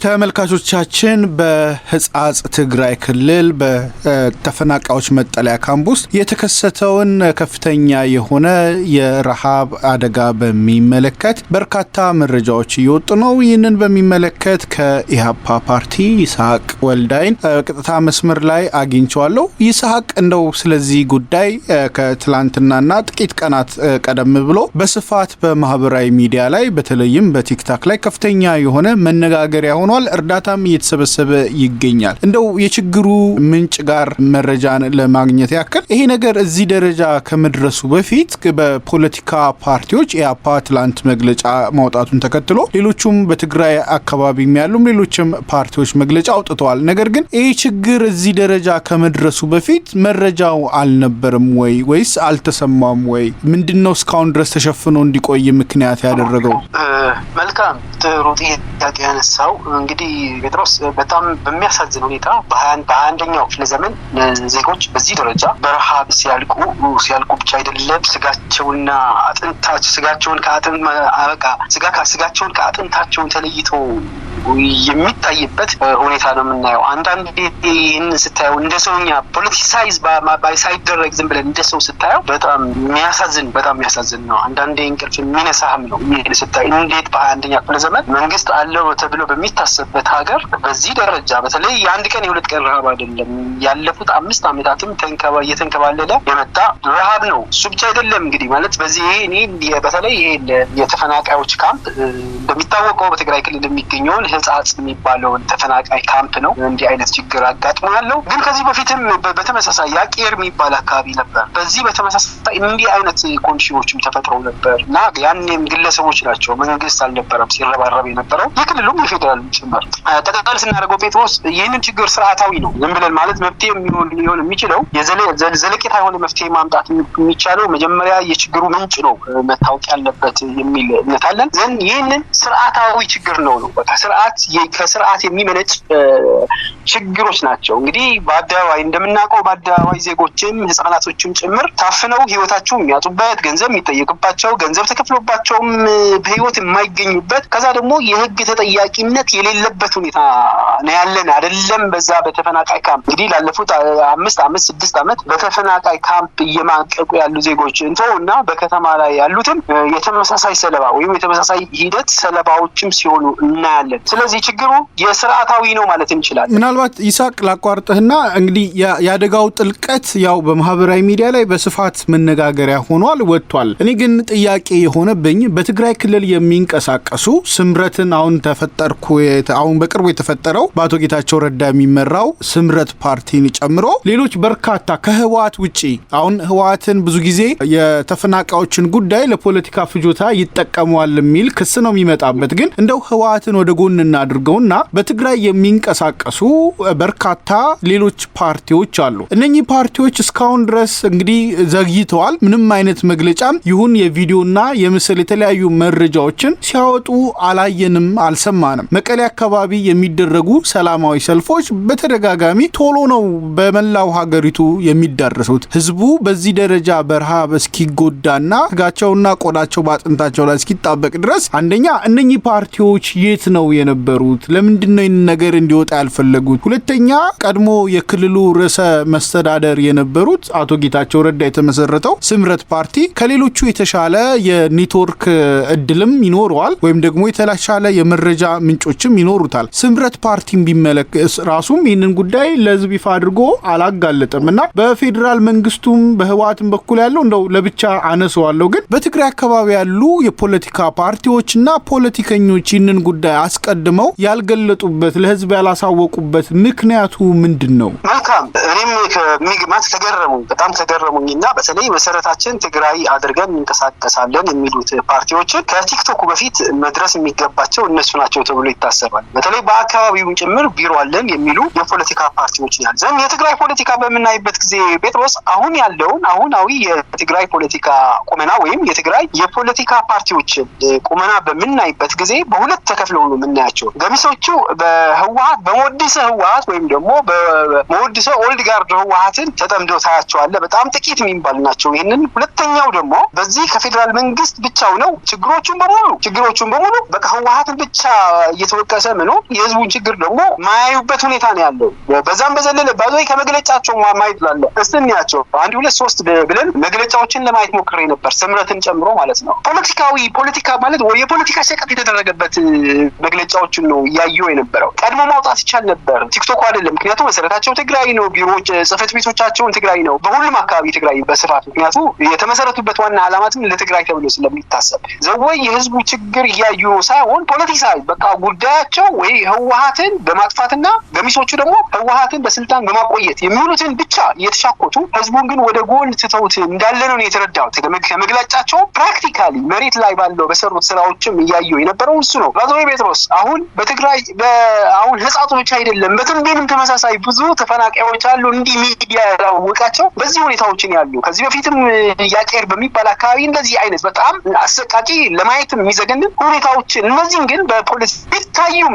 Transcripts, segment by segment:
ተመልካቾቻችን በህጻጽ ትግራይ ክልል በተፈናቃዮች መጠለያ ካምፕ ውስጥ የተከሰተውን ከፍተኛ የሆነ የረሃብ አደጋ በሚመለከት በርካታ መረጃዎች እየወጡ ነው። ይህንን በሚመለከት ከኢሃፓ ፓርቲ ይስሐቅ ወልዳይን ቀጥታ መስመር ላይ አግኝቻለሁ። ይስሐቅ እንደው ስለዚህ ጉዳይ ከትላንትናና ጥቂት ቀናት ቀደም ብሎ በስፋት በማህበራዊ ሚዲያ ላይ በተለይም በቲክታክ ላይ ከፍተኛ የሆነ መነጋገሪያ እርዳታም እየተሰበሰበ ይገኛል። እንደው የችግሩ ምንጭ ጋር መረጃን ለማግኘት ያክል ይሄ ነገር እዚህ ደረጃ ከመድረሱ በፊት በፖለቲካ ፓርቲዎች ኢሃፓ ትላንት መግለጫ ማውጣቱን ተከትሎ ሌሎችም በትግራይ አካባቢ ያሉም ሌሎችም ፓርቲዎች መግለጫ አውጥተዋል። ነገር ግን ይሄ ችግር እዚህ ደረጃ ከመድረሱ በፊት መረጃው አልነበረም ወይስ አልተሰማም ወይ? ምንድነው እስካሁን ድረስ ተሸፍኖ እንዲቆይ ምክንያት ያደረገው? መልካም ጥሩ ጥያቄ ያነሳው። እንግዲህ ጴጥሮስ በጣም በሚያሳዝን ሁኔታ በ21ኛው ክፍለ ዘመን ዜጎች በዚህ ደረጃ በረሃብ ሲያልቁ ብቻ አይደለም ስጋቸውን ከአጥንታቸው ተለይቶ የሚታይበት ሁኔታ ነው የምናየው። አንዳንድ ይህንን ስታየው እንደ ሰውኛ ፖለቲሳይዝ ሳይደረግ ዝም ብለን እንደ ሰው ስታየው በጣም የሚያሳዝን ነው። አንዳንዴ እንቅልፍ የሚነሳህም ነው ስታየው። እንዴት በ21ኛው ክፍለ ዘመን መንግስት አለው ተብሎ በሚታሰብበት ሀገር በዚህ ደረጃ በተለይ የአንድ ቀን የሁለት ቀን ረሃብ አይደለም፣ ያለፉት 5 ዓመታትም እየተንከባለለ የመጣ ረሃብ ነው። እሱ ብቻ አይደለም እንግዲህ ማለት በዚህ በተለይ ይሄ የተፈናቃዮች ካምፕ እንደሚታወቀው በትግራይ ክልል የሚገኘውን ህጻጽ የሚባለውን ተፈናቃይ ካምፕ ነው እንዲህ አይነት ችግር አጋጥሞ ያለው። ግን ከዚህ በፊትም በተመሳሳይ ያቄር የሚባል አካባቢ ነበር። በዚህ በተመሳሳይ እንዲህ አይነት ኮንዲሽኖችም ተፈጥረው ነበር እና ያኔም ግለሰቦች ናቸው፣ መንግስት አልነበረም ሲረባረብ የነበረው የክልሉም የፌዴራል ጭምር። ጠቅላላ ስናደርገው ጴጥሮስ ይህንን ችግር ስርዓታዊ ነው ዝም ብለን ማለት መፍትሄ ሊሆን የሚችለው ዘለቄታ የሆነ መፍትሄ ማምጣት የሚቻለው መጀመሪያ የችግሩ ምንጭ ነው መታወቅ ያለበት የሚል እምነት አለን። ዘንድ ይህንን ስርዓታዊ ችግር ነው በቃ ከስርዓት የሚመነጭ ችግሮች ናቸው። እንግዲህ በአደባባይ እንደምናውቀው በአደባባይ ዜጎችም ህፃናቶችም ጭምር ታፍነው ህይወታቸው የሚያጡበት፣ ገንዘብ የሚጠየቅባቸው፣ ገንዘብ ተከፍሎባቸውም በህይወት የማይገኙበት፣ ከዛ ደግሞ የህግ ተጠያቂነት የሌለበት ሁኔታ ነው ያለን አይደለም። በዛ በተፈናቃይ ካምፕ እንግዲህ ላለፉት 5 ዓመት 6 ዓመት በተፈናቃይ ካምፕ እየማቀቁ ያሉ ዜጎች እና በከተማ ላይ ያሉትም የተመሳሳይ ሰለባ ወይም የተመሳሳይ ሂደት ሰለባዎችም ሲሆኑ እናያለን። ስለዚህ ችግሩ የስርዓታዊ ነው ማለት እንችላለን። ምናልባት ይስሐቅ ላቋርጥህና እንግዲህ ያደጋው ጥልቀት ያው በማህበራዊ ሚዲያ ላይ በስፋት መነጋገሪያ ሆኗል ወጥቷል። እኔ ግን ጥያቄ የሆነብኝ በትግራይ ክልል የሚንቀሳቀሱ ስምረትን አሁን በቅርቡ የተፈጠረው በአቶ ጌታቸው ረዳ የሚመራው ስምረት ፓርቲን ጨምሮ ሌሎች በርካታ ከህወሓት ውጪ አሁን ህወሓትን ብዙ ጊዜ የተፈናቃዮችን ጉዳይ ለፖለቲካ ፍጆታ ይጠቀመዋል የሚል ክስ ነው የሚመጣበት። ግን እንደው ህወሓትን ወደ ጎን እናድርገውና በትግራይ የሚንቀሳቀሱ በርካታ ሌሎች ፓርቲዎች አሉ። እነኚህ ፓርቲዎች እስካሁን ድረስ እንግዲህ ዘግይተዋል። ምንም አይነት መግለጫም ይሁን የቪዲዮና የምስል የተለያዩ መረጃዎችን ሲያወጡ አላየንም፣ አልሰማንም። መቀሌ አካባቢ የሚደረጉ ሰላማዊ ሰልፎች በተደጋጋሚ ቶሎ ነው በመላው ሀገሪቱ የሚዳረሱት። ህዝቡ በዚህ ደረጃ በረሃብ እስኪጎዳና ስጋቸውና ቆዳቸው በአጥንታቸው ላይ እስኪጣበቅ ድረስ አንደኛ እነኚህ ፓርቲዎች የት ነው የነበሩት? ለምንድነው ይህን ነገር እንዲወጣ ያልፈለጉት? ሁለተኛ ቀድሞ የክልሉ ርዕሰ መስተዳደር የነበሩት አቶ ጌታቸው ረዳ የተመሰረተው ስምረት ፓርቲ ከሌሎቹ የተሻለ የኔትወርክ እድልም ይኖረዋል ወይም ደግሞ የተሻለ የመረጃ ምንጮችም ይኖሩታል። ስምረት ፓርቲም ቢመለከት ራሱም ይህንን ጉዳይ ለህዝብ ይፋ አድርጎ አላጋለጠምና በፌዴራል መንግስቱም በህወሓትም በኩል ያለው እንደው ለብቻ አነሰዋለሁ። ግን በትግራይ አካባቢ ያሉ የፖለቲካ ፓርቲዎችና ፖለቲከኞች ይህንን ጉዳይ አስቀድመው ያልገለጡበት ለህዝብ ያላሳወቁበት ምክንያቱ ምንድነው? መልካም እኔም ከሚግማት በጣም ተገረሙኝና በተለይ መሰረታችን ትግራይ አድርገን እንቀሳቀሳለን የሚሉት ፓርቲዎችን ከቲክቶክ በፊት መድረስ የሚገባቸው እነሱ ናቸው ተብሎ ይታሰባል። በተለይ በአካባቢው ጭምር ቢሮ አለን የሚሉ የፖለቲካ ፓርቲዎች ያልዘም የትግራይ ፖለቲካ በመናይበት ጊዜ ጴጥሮስ አሁን ያለውን አሁናዊ የትግራይ ፖለቲካ ቁመና ወይም የትግራይ የፖለቲካ ፓርቲዎች ቁመና በመናይበት ጊዜ በሁለት ተከፍለው ነው የምናያቸው። ገሚሶቹ በህወሓት በሞዲስ ህወሓት ወይም ደግሞ በመወድሰው ኦልድ ጋርድ ህወሓትን ተጠምደው ታያቸዋለህ። በጣም ጥቂት የሚባሉ ናቸው። ይህንን ሁለተኛው ደግሞ በዚህ ከፌዴራል መንግስት ብቻው ነው ችግሮቹን በሙሉ በቃ ህወሓትን ብቻ እየተወቀሰ ምነው የህዝቡን ችግር ደግሞ ማያዩበት ሁኔታ ነው ያለው። በዛም በዘለለ ባዞይ ከመግለጫቸው ማየት ላለ እስንያቸው 1 2 3 ብለን መግለጫዎችን ለማየት ሞክሬ ነበር ስምረትን ጨምሮ ማለት ነው። ፖለቲካ ማለት ወይ የፖለቲካ ሸቀጥ የተደረገበት መግለጫዎችን ነው ያየው የነበረው። ቀድሞ ማውጣት ይቻል ነበር። ቲክቶክ አይደለም፣ ምክንያቱም መሰረታቸው ትግራይ ነው። ቢሮዎች ጽህፈት ቤቶቻቸውን ትግራይ ነው። በሁሉም አካባቢ ትግራይ በስፋት ምክንያቱም የተመሰረቱበት ዋና ዓላማትም ለትግራይ ተብሎ ስለሚታሰብ ዘወይ የህዝቡ ችግር እያዩ ሳይሆን ፖለቲሳይ በቃ ጉዳያቸው ወይ ህወሓትን በማጥፋትና ገሚሶቹ ደግሞ ህወሓትን በስልጣን በማቆየት የሚሉትን ብቻ እየተሻኮቱ ህዝቡን ግን ወደ ጎን ትተውት እንዳለ ነው የተረዳው። ከመግለጫቸው ፕራክቲካሊ መሬት ላይ ባለው በሰሩት ስራዎችም እያዩ የነበረው እሱ ነው። ባዞይ ጴጥሮስ አሁን በትግራይ አሁን ህጻቱ ብቻ አይደለም በትንቤንም ተመሳሳይ ብዙ ተፈናቃዮች አሉ። እንዲህ ሚዲያ ያላወቃቸው በዚህ ሁኔታዎችን ያሉ ከዚህ በፊትም ያቄር በሚባል አካባቢ እንደዚህ አይነት በጣም አሰቃቂ ለማየትም የሚዘገንን ሁኔታዎችን እነዚህን ግን በፖሊስ ቢታዩም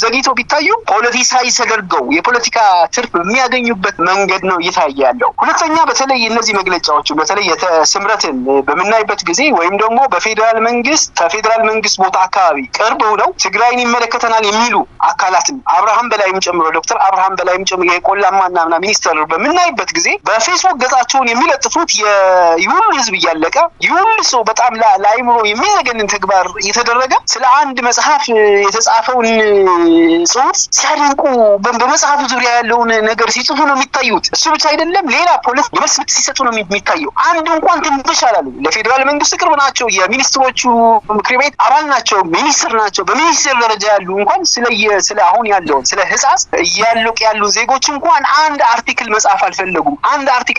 ዘግይቶ ቢታዩም ፖለቲሳይ ተደርገው የፖለቲካ ትርፍ የሚያገኙበት መንገድ ነው እየታየ ያለው። ሁለተኛ በተለይ እነዚህ መግለጫዎች በተለይ ስምረትን በምናይበት ጊዜ ወይም ደግሞ በፌዴራል መንግስት ቦታ አካባቢ ቅርብ ሆነው ትግራይን ይመለከተናል የሚሉ አካላትን አብርሃም በላይም ጨምሮ ዶክተር አብርሃም በላይም ጨምሮ የቆላማና ሚኒስተር በምናይበት ጊዜ በፌስቡክ ገጻቸውን የሚለጥፉት ይሁን ህዝብ እያለቀ ይሁን ሰው በጣም ለአይምሮ የሚዘገንን ተግባር የተደረገ ስለ አንድ መጽሐፍ የተጻፈውን ጽሑፍ ሲያደንቁ በመጽሐፉ ዙሪያ ያለውን ነገር ሲጽፉ ነው የሚታዩት። እሱ ብቻ አይደለም ሌላ ፖሊስ የመልስ ምት ሲሰጡ ነው የሚታየው። አንድ እንኳን ትንሽ አላሉ። ለፌዴራል መንግስት ቅርብ ናቸው። የሚኒስትሮቹ ምክር ቤት አባል ናቸው። ሚኒስትር ናቸው። በሚኒስትር ደረጃ ያሉ እንኳን ስለ አሁን ያለውን ስለ ህጻጽ ያሉ ዜጎች እንኳን አንድ አርቲክል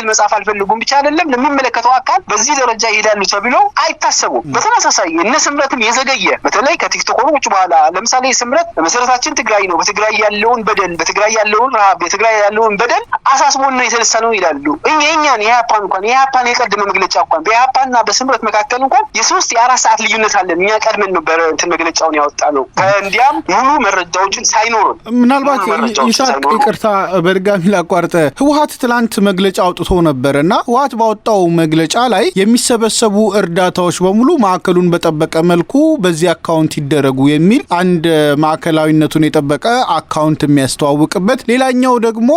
መጻፍ አልፈልጉም ብቻ አይደለም ለሚመለከተው አካል በዚህ ደረጃ ይሄዳሉ ተብሎ አይታሰቡም። በተመሳሳይ እነ ስምረትም የዘገየ በተለይ ከቲክቶኮች በኋላ ለምሳሌ ስምረት መሰረታችን ትግራይ ነው፣ በትግራይ ያለውን በደል፣ በትግራይ ያለውን ረሃብ፣ በትግራይ ያለውን በደል አሳስቦን ነው የተነሳ ነው ይላሉ። እኛን የኢህአፓን የቀደመ መግለጫ እንኳን በኢህአፓና በስምረት መካከል እንኳን የ3-4 ሰዓት ልዩነት አለን። እኛ ቀድመን ነው እንትን መግለጫውን ያወጣ ነው እንዲያም ሙሉ መረጃዎችን ሳይኖሩን። ምናልባት ይሳቅ ይቅርታ በድጋሚ ላቋርጠ ህወሓት ትላንት መግለጫ አውጥቶ ነበርና ህወሓት ባወጣው መግለጫ ላይ የሚሰበሰቡ እርዳታዎች በሙሉ ማዕከሉን በጠበቀ መልኩ በዚህ አካውንት ይደረጉ የሚል አንድ ማዕከላዊነቱን የጠበቀ አካውንት የሚያስተዋውቅበት፣ ሌላኛው ደግሞ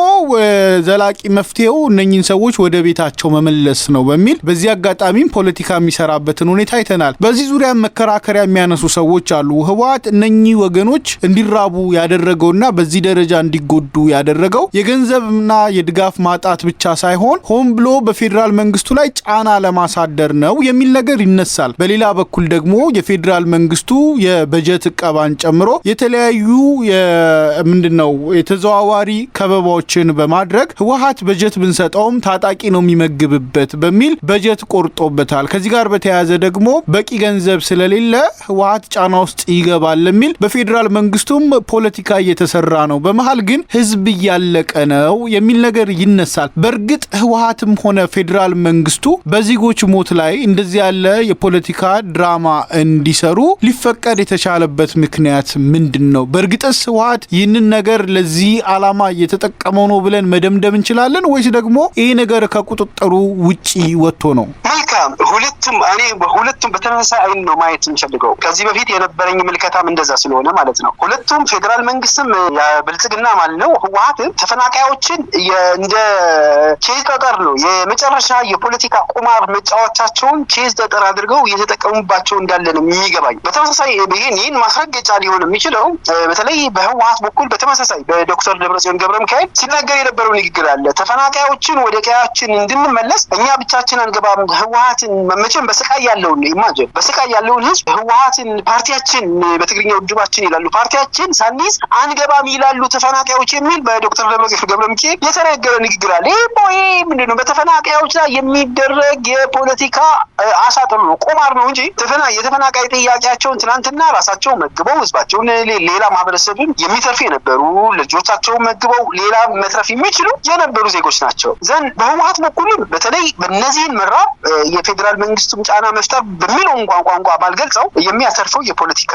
ዘላቂ መፍትሄው እነኚህን ሰዎች ወደ ቤታቸው መመለስ ነው በሚል በዚህ አጋጣሚም ፖለቲካ የሚሰራበትን ሁኔታ አይተናል። በዚህ ዙሪያ መከራከሪያ የሚያነሱ ሰዎች አሉ። ህወሓት እነኚህ ወገኖች እንዲራቡ ያደረገውና በዚህ ደረጃ እንዲጎዱ ያደረገው የገንዘብና የድጋፍ ማጣት ብቻ ሳይሆን ሆን ብሎ በፌዴራል መንግስቱ ላይ ጫና ለማሳደር ነው የሚል ነገር ይነሳል። በሌላ በኩል ደግሞ የፌዴራል መንግስቱ የበጀት እቀባን ጨምሮ የተለያዩ የተዘዋዋሪ ከበባዎችን በማድረግ ህወሓት በጀት ብንሰጠውም ታጣቂ ነው የሚመግብበት በሚል በጀት ቆርጦበታል። ከዚህ ጋር በተያያዘ ደግሞ በቂ ገንዘብ ስለሌለ ህወሓት ጫና ውስጥ ይገባል የሚል በፌዴራል መንግስቱም ፖለቲካ እየተሰራ ነው። በመሃል ግን ህዝብ እያለቀ ነው የሚል ነገር ይነሳል። በእርግጥ ህወሓትም ሆነ ፌዴራል መንግስቱ በዜጎች ሞት ላይ እንደዚህ ያለ የፖለቲካ ድራማ እንዲሰሩ ሊፈቀድ የተቻለበት ምክንያት ምንድን ነው? በእርግጥስ ህወሓት ይህንን ነገር ለዚህ ዓላማ እየተጠቀመው ነው ብለን መደምደም እንችላለን ወይስ ደግሞ ይህ ነገር ከቁጥጥሩ ውጪ ወጥቶ ነው? መልካም፣ ሁለቱም በተመሳሳይ አይን ነው ማየት እንፈልገው። ከዚህ በፊት የነበረኝ ምልከታም እንደዛ ስለሆነ ማለት ነው። ሁለቱም ፌዴራል መንግስትም ብልጽግና ማለት ነው ህወሓትም ተፈናቃዮችን እንደ ቼዝ ጠጠር ነው የመጨረሻ የፖለቲካ ቁማር መጫወቻቸውን ቼዝ ጠጠር አድርገው እየተጠቀሙባቸው እንዳለ ነው የሚገባኝ። በተመሳሳይ ይህን ማስረገጫ ሊሆን የሚችለው በተለይ በህወሓት በኩል በተመሳሳይ በዶክተር ደብረጽዮን ገብረ ሚካኤል ሲናገር የነበረው ንግግር አለ። ተፈናቃዮችን ወደ ቀያችን እንድንመለስ እኛ ብቻችን አንገባም። ህወሓትን መቼም በስቃይ ያለውን ኢማጂን በስቃይ ያለውን ህዝብ ህወሓትን ፓርቲያችን በትግርኛ ውድባችን ይላሉ ፓርቲያችን ሳንይዝ አንገባም ይላሉ ተፈናቃዮች የሚል በዶክተር ደብረጽዮን ገብረ ሚካኤል የተነገረ ንግግር አለ። ይሄ ምንድነው? በተፈናቃዮች ላይ የሚደረግ የፖለቲካ አሻጥር ነው፣ ቁማር ነው እንጂ የተፈናቃይ ጥያቄያቸውን ትናንትና ራሳቸው መግበው ህዝባቸውን ሌላ ማህበረሰብን የሚተርፉ የነበሩ ልጆቻቸው መግበው ሌላ መትረፍ የሚችሉ የነበሩ ዜጎች ናቸው። ዘንድ በህወሓት በኩልም በተለይ በእነዚህን መራብ የፌዴራል መንግስቱም ጫና መፍጠር በሚለው ቋንቋ ባልገልጸው የሚያተርፈው የፖለቲካ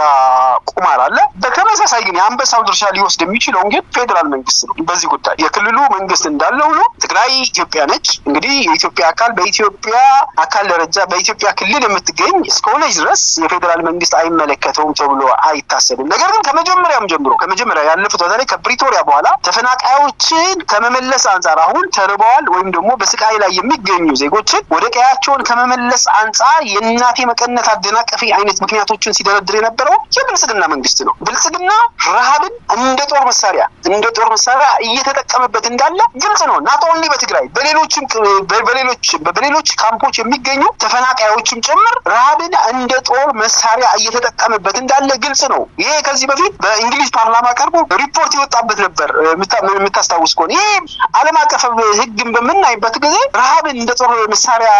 ቁማር አለ። በተመሳሳይ ግን የአንበሳው ድርሻ ሊወስድ የሚችለው ግን ፌዴራል መንግስት ነው። በዚህ ጉዳይ የክልሉ መንግስት እንዳለው ነው። ትግራይ ኢትዮጵያ ነች። እንግዲህ የኢትዮጵያ አካል በኢትዮጵያ አካል ደረጃ በኢትዮጵያ ክልል የምትገኝ እስከሆነች ድረስ የፌዴራል መንግስት አይመለከተውም ተብሎ አይታሰብም። ነገር ግን ከመጀመሪያም ጀምሮ ያለፉት በተለይ ከፕሪቶሪያ በኋላ ተፈናቃዮችን ከመመለስ አንጻር አሁን ተርበዋል ወይም ደግሞ በስቃይ ላይ የሚገኙ ዜጎችን ወደ ቀያቸውን ከመመለስ አንጻር የእናቴ መቀነት አደናቀፊ አይነት ምክንያቶችን ሲደረድር የነበረው የብልጽግና መንግስት ነው። ብልጽግና ረሃብን እንደ ጦር መሳሪያ እየተጠቀመበት እንዳለ ግልጽ ነው። ናት ኦንሊ በትግራይ በሌሎች ካምፖች የሚገኙ ተፈናቃዮችም ጭምር ረሃብን እንደ ጦር መሳሪያ እየተጠቀመበት እንዳለ ግልጽ ነው። ይሄ ከዚህ በፊት በእንግሊዝ ፓርላማ ቀርቦ ሪፖርት የወጣበት ነበር የምታስታውስ ከሆነ። ይሄ ዓለም አቀፍ ህግን በምናይበት ጊዜ ረሃብን እንደ ጦር መሳሪያ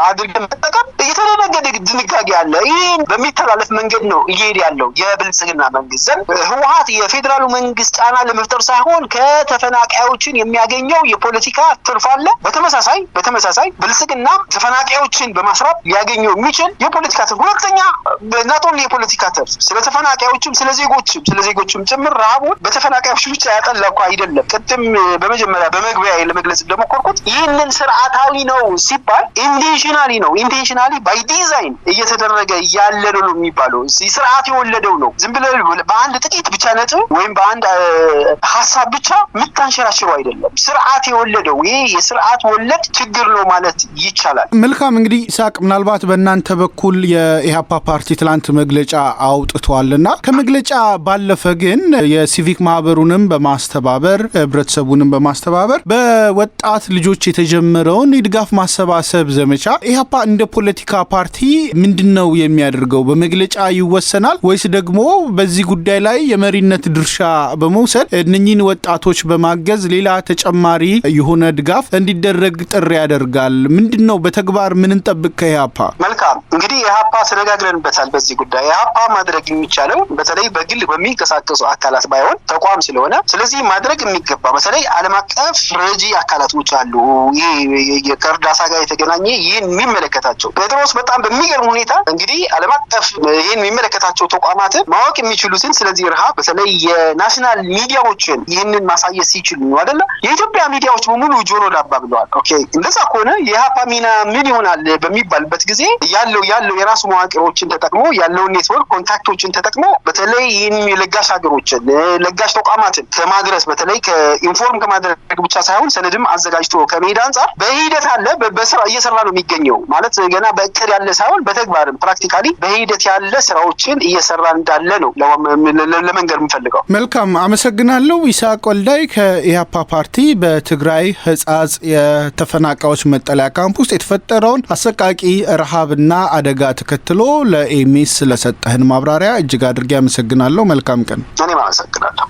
አድርገን መጠቀም የተደነገገ ድንጋጌ አለ። ይህን በሚተላለፍ መንገድ ነው እየሄደ ያለው የብልጽግና መንግስት ዘንድ። ህወሓት የፌዴራሉ መንግስት ጫና ለመፍጠር ሳይሆን ከተፈናቃዮችን የሚያገኘው የፖለቲካ ትርፍ አለ። በተመሳሳይ ብልጽግና ተፈናቃዮችን በማስራብ ሊያገኘው የሚችል የፖለቲካ ትርፍ፣ ሁለተኛ ናቶን የፖለቲካ ትርፍ ስለ ተፈናቃዮችም ስለ ዜጎችም ጭምር ረሃቡን በተፈናቃዮች ብቻ ያጠላኩ አይደለም። ቅድም በመግቢያ ለመግለጽ እንደሞከርኩት ይህንን ስርዓታዊ ነው ሲባል ኢንቴንሽናሊ ባይ ዲዛይን እየተደረገ ያለ ነው የሚባለው። ስርዓት የወለደው ነው። ዝም ብለህ በአንድ ጥቂት ብቻ ነጥብ ወይም በአንድ ሀሳብ ብቻ የምታንሸራሽረው አይደለም። ስርዓት የወለደው ይሄ የስርዓት ወለድ ችግር ነው ማለት ይቻላል። መልካም እንግዲህ ይስሐቅ፣ ምናልባት በእናንተ በኩል የኢህአፓ ፓርቲ ትላንት መግለጫ አውጥቷልና ከመግለጫ ባለፈ ግን የሲቪክ ማህበሩንም በማስተባበር ህብረተሰቡንም በማስተባበር በወጣት ልጆች የተጀመረውን የድጋፍ ማሰባሰብ ዘመቻ ኢህአፓ እንደ ፖለቲካ ፓርቲ ምንድነው የሚያደርገው? በመግለጫ ይወሰናል ወይስ ደግሞ በዚህ ጉዳይ ላይ የመሪነት ድርሻ በመውሰድ እነኚህን ወጣቶች በማገዝ ሌላ ተጨማሪ የሆነ ድጋፍ እንዲደረግ ጥሪ ያደርጋል? ምንድነው በተግባር ምን እንጠብቅ ከኢህአፓ? መልካም እንግዲህ ኢህአፓ ተነጋግረንበታል በዚህ ጉዳይ። ኢህአፓ ማድረግ የሚቻለው በተለይ በግል በሚንቀሳቀሱ አካላት ባይሆን ተቋም ስለሆነ፣ ስለዚህ ማድረግ የሚገባ በተለይ ዓለም አቀፍ ረጂ አካላቶች አሉ። ይሄ ከእርዳታ ጋር የተገናኘ ይህን የሚመለከታቸው ጴጥሮስ በጣም በሚገርም ሁኔታ እንግዲህ ዓለም አቀፍ ይህን የሚመለከታቸው ተቋማትን ማወቅ የሚችሉትን ስለዚህ ረሃብ በተለይ የናሽናል ሚዲያዎችን ይህንን ማሳየት ሲችሉ ነው አይደለ? የኢትዮጵያ ሚዲያዎች በሙሉ ጆሮ ዳባ ብለዋል። ኦኬ እንደዛ ከሆነ የኢህአፓ ሚና ምን ይሆናል በሚባልበት ጊዜ ያለው የራሱ መዋቅሮችን ተጠቅሞ ያለውን ኔትወርክ ኮንታክቶችን ተጠቅሞ በተለይ ይህን የለጋሽ ሀገሮችን ለጋሽ ተቋማትን ከማድረስ በተለይ ከኢንፎርም ከማድረግ ብቻ ሳይሆን ሰነድም አዘጋጅቶ ከመሄድ አንጻር በሂደት አለ በስራ እየሰራ ነው የሚገኘው ማለት ገና በእቅድ ያለ ሳይሆን በተግባርም ፕራክቲካሊ በሂደት ያለ ስራዎችን እየሰራ እንዳለ ነው ለመንገር የምፈልገው። መልካም አመሰግናለሁ። ይስሐቅ ወልዳይ ከኢህአፓ ፓርቲ በትግራይ ህጻጽ የተፈናቃዮች መጠለያ ካምፕ ውስጥ የተፈጠረውን አሰቃቂ ረሃብና አደጋ ተከትሎ ለኤምኤስ ስለሰጠህን ማብራሪያ እጅግ አድርጌ አመሰግናለሁ። መልካም ቀን። እኔም አመሰግናለሁ።